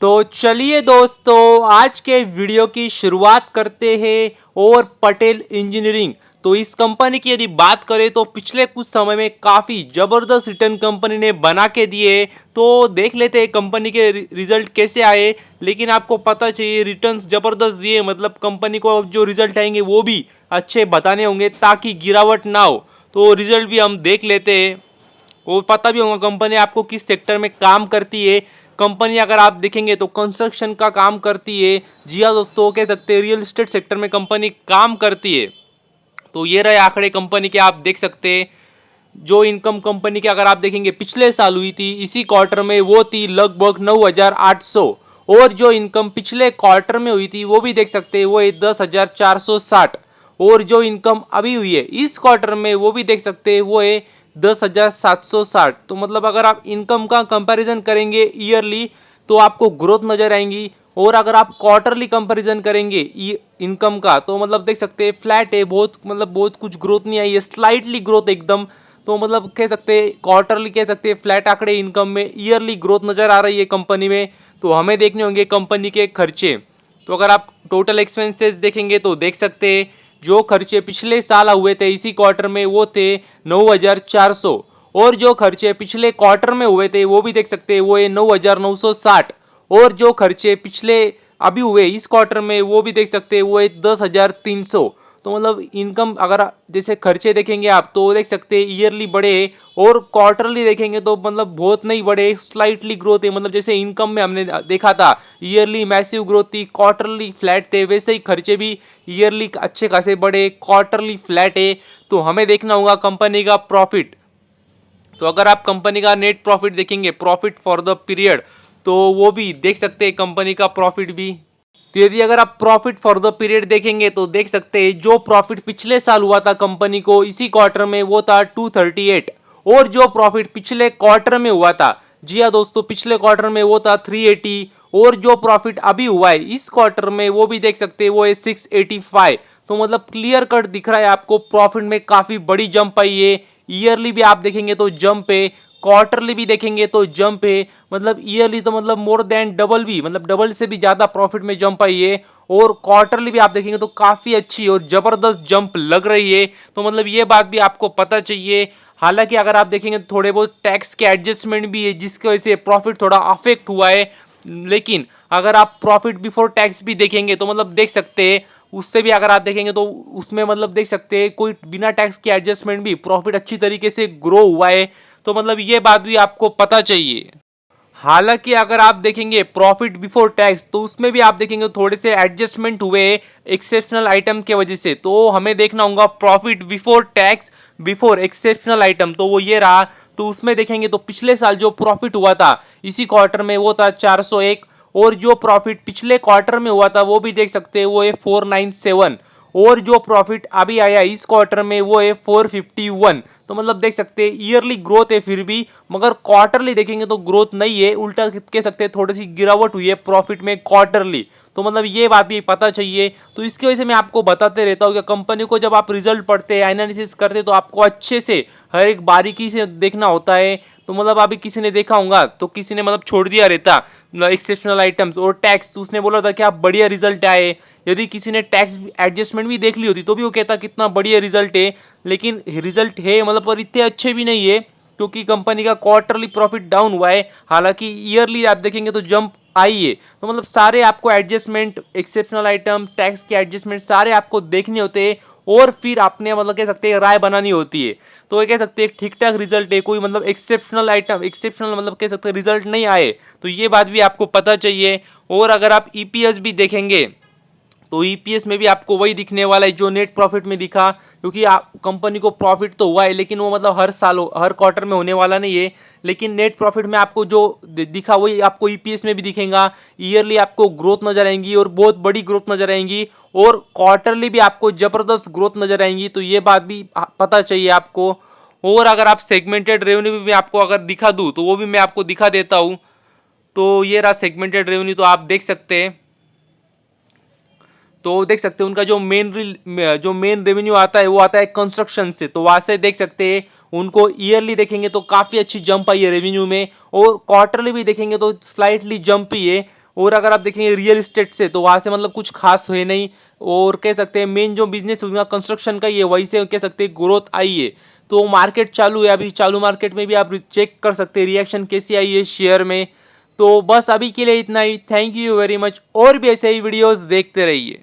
तो चलिए दोस्तों, आज के वीडियो की शुरुआत करते हैं और पटेल इंजीनियरिंग। तो इस कंपनी की यदि बात करें तो पिछले कुछ समय में काफ़ी ज़बरदस्त रिटर्न कंपनी ने बना के दिए। तो देख लेते हैं कंपनी के रिजल्ट कैसे आए। लेकिन आपको पता चाहिए रिटर्न्स ज़बरदस्त दिए, मतलब कंपनी को जो रिजल्ट आएंगे वो भी अच्छे बताने होंगे ताकि गिरावट ना हो। तो रिजल्ट भी हम देख लेते हैं और पता भी होगा कंपनी आपको किस सेक्टर में काम करती है। कंपनी अगर आप देखेंगे तो कंस्ट्रक्शन का काम करती है। जी हाँ दोस्तों, कह सकते हैं रियल एस्टेट सेक्टर में कंपनी काम करती है। तो ये रहे आंकड़े कंपनी के, आप देख सकते हैं। जो इनकम कंपनी के अगर आप देखेंगे पिछले साल हुई थी इसी क्वार्टर में, वो थी लगभग 9,800। और जो इनकम पिछले क्वार्टर में हुई थी वो भी देख सकते हैं, वो है 10,460। और जो इनकम अभी हुई है इस क्वार्टर में वो भी देख सकते हैं, वो है 10,760। तो मतलब अगर आप इनकम का कंपैरिजन करेंगे ईयरली तो आपको ग्रोथ नजर आएंगी। और अगर आप क्वार्टरली कंपैरिजन करेंगे इनकम का तो मतलब देख सकते हैं फ्लैट है, बहुत मतलब बहुत कुछ ग्रोथ नहीं आई है, स्लाइटली ग्रोथ एकदम। तो मतलब कह सकते हैं क्वार्टरली कह सकते हैं फ्लैट आंकड़े इनकम में, ईयरली ग्रोथ नजर आ रही है कंपनी में। तो हमें देखने होंगे कंपनी के खर्चे। तो अगर आप टोटल एक्सपेंसेस देखेंगे तो देख सकते हैं जो खर्चे पिछले साल हुए थे इसी क्वार्टर में वो थे 9,400। और जो खर्चे पिछले क्वार्टर में हुए थे वो भी देख सकते हैं, वो है 9,960। और जो खर्चे पिछले अभी हुए इस क्वार्टर में वो भी देख सकते हैं, वो है 10,300। तो मतलब इनकम अगर जैसे खर्चे देखेंगे आप तो देख सकते हैं ईयरली बढ़े, और क्वार्टरली देखेंगे तो मतलब बहुत नहीं बढ़े, स्लाइटली ग्रोथ है। मतलब जैसे इनकम में हमने देखा था ईयरली मैसिव ग्रोथ थी, क्वार्टरली फ्लैट थे, वैसे ही खर्चे भी ईयरली अच्छे खासे बढ़े, क्वार्टरली फ्लैट है। तो हमें देखना होगा कंपनी का प्रॉफिट। तो अगर आप कंपनी का नेट प्रॉफिट देखेंगे, प्रॉफिट फॉर द पीरियड, तो वो भी देख सकते हैं कंपनी का प्रॉफिट भी। तो यदि अगर आप प्रॉफिट फॉर द पीरियड देखेंगे तो देख सकते हैं जो प्रॉफिट पिछले साल हुआ था कंपनी को इसी क्वार्टर में वो था 238। और जो प्रॉफिट पिछले क्वार्टर में हुआ था, जी हाँ दोस्तों, पिछले क्वार्टर में वो था 380। और जो प्रॉफिट अभी हुआ है इस क्वार्टर में वो भी देख सकते हैं, वो है 685। तो मतलब क्लियर कट दिख रहा है आपको प्रॉफिट में काफी बड़ी जंप आई है। ईयरली भी आप देखेंगे तो जंप है, क्वार्टरली भी देखेंगे तो जंप है। मतलब ईयरली तो मतलब मोर देन डबल भी, मतलब डबल से भी ज्यादा प्रॉफिट में जंप आई है। और क्वार्टरली भी आप देखेंगे तो काफी अच्छी और जबरदस्त जंप लग रही है। तो मतलब ये बात भी आपको पता चाहिए। हालांकि अगर आप देखेंगे तो थोड़े बहुत टैक्स के एडजस्टमेंट भी है जिसकी वजह से प्रॉफिट थोड़ा अफेक्ट हुआ है। लेकिन अगर आप प्रॉफिट बिफोर टैक्स भी देखेंगे तो मतलब देख सकते हैं उससे भी अगर आप देखेंगे तो उसमें मतलब देख सकते हैं कोई बिना टैक्स के एडजस्टमेंट भी प्रॉफिट अच्छी तरीके से ग्रो हुआ है। तो मतलब ये बात भी आपको पता चाहिए। हालांकि अगर आप देखेंगे प्रॉफिट बिफोर टैक्स तो उसमें भी आप देखेंगे थोड़े से एडजस्टमेंट हुए एक्सेप्शनल आइटम के वजह से। तो हमें देखना होगा profit before tax before exceptional item, तो वो ये रहा। तो उसमें देखेंगे तो पिछले साल जो प्रॉफिट हुआ था इसी क्वार्टर में वो था 401। और जो प्रॉफिट पिछले क्वार्टर में हुआ था वो भी देख सकते हैं, वो है 497। और जो प्रॉफिट अभी आया इस क्वार्टर में वो है 451। तो मतलब देख सकते हैं ईयरली ग्रोथ है फिर भी, मगर क्वार्टरली देखेंगे तो ग्रोथ नहीं है, उल्टा कह सकते हैं थोड़ी सी गिरावट हुई है प्रॉफिट में क्वार्टरली। तो मतलब ये बात भी पता चाहिए। तो इसकी वजह से मैं आपको बताते रहता हूँ कि कंपनी को जब आप रिजल्ट पढ़ते हैं, एनालिसिस करते हैं, तो आपको अच्छे से हर एक बारीकी से देखना होता है। तो मतलब अभी किसी ने देखा होगा तो किसी ने मतलब छोड़ दिया रहता एक्सेप्शनल आइटम्स और टैक्स, तो उसने बोला था कि आप बढ़िया रिजल्ट आए। यदि किसी ने टैक्स एडजस्टमेंट भी देख ली होती तो भी वो कहता कितना बढ़िया रिजल्ट है। लेकिन रिजल्ट है मतलब पर इतने अच्छे भी नहीं है क्योंकि कंपनी का क्वार्टरली प्रॉफिट डाउन हुआ है। हालांकि ईयरली आप देखेंगे तो जंप आई है। तो मतलब सारे आपको एडजस्टमेंट, एक्सेप्शनल आइटम, टैक्स के एडजस्टमेंट सारे आपको देखने होते हैं और फिर आपने मतलब कह सकते हैं राय बनानी होती है। तो ये कह सकते हैं ठीक ठाक रिजल्ट है, कोई मतलब एक्सेप्शनल आइटम, एक्सेप्शनल मतलब कह सकते हैं रिजल्ट नहीं आए। तो ये बात भी आपको पता चाहिए। और अगर आप ईपीएस भी देखेंगे तो ईपीएस में भी आपको वही दिखने वाला है जो नेट प्रॉफिट में दिखा, क्योंकि कंपनी को प्रॉफिट तो हुआ है लेकिन वो मतलब हर साल हर क्वार्टर में होने वाला नहीं है। लेकिन नेट प्रॉफिट में आपको जो दिखा वही आपको ईपीएस में भी दिखेगा। ईयरली आपको ग्रोथ नजर आएंगी और बहुत बड़ी ग्रोथ नजर आएंगी, और क्वार्टरली भी आपको जबरदस्त ग्रोथ नजर आएंगी। तो ये बात भी पता चाहिए आपको। और अगर आप सेगमेंटेड रेवेन्यू भी आपको अगर दिखा दूँ तो वो भी मैं आपको दिखा देता हूँ। तो ये रहा सेगमेंटेड रेवेन्यू, तो आप देख सकते हैं। तो देख सकते हैं उनका जो मेन रेवेन्यू आता है वो आता है कंस्ट्रक्शन से। तो वहां से देख सकते हैं उनको ईयरली देखेंगे तो काफी अच्छी जंप आई है रेवेन्यू में, और क्वार्टरली भी देखेंगे तो स्लाइटली जंप ही है। और अगर आप देखेंगे रियल इस्टेट से तो वहाँ से मतलब कुछ खास है नहीं, और कह सकते हैं मेन जो बिजनेस उनका कंस्ट्रक्शन का ही है, वही से कह सकते हैं ग्रोथ आई है। तो मार्केट चालू है, अभी चालू मार्केट में भी आप चेक कर सकते हैं रिएक्शन कैसी आई है शेयर में। तो बस अभी के लिए इतना ही। थैंक यू वेरी मच, और भी ऐसे ही वीडियोस देखते रहिए।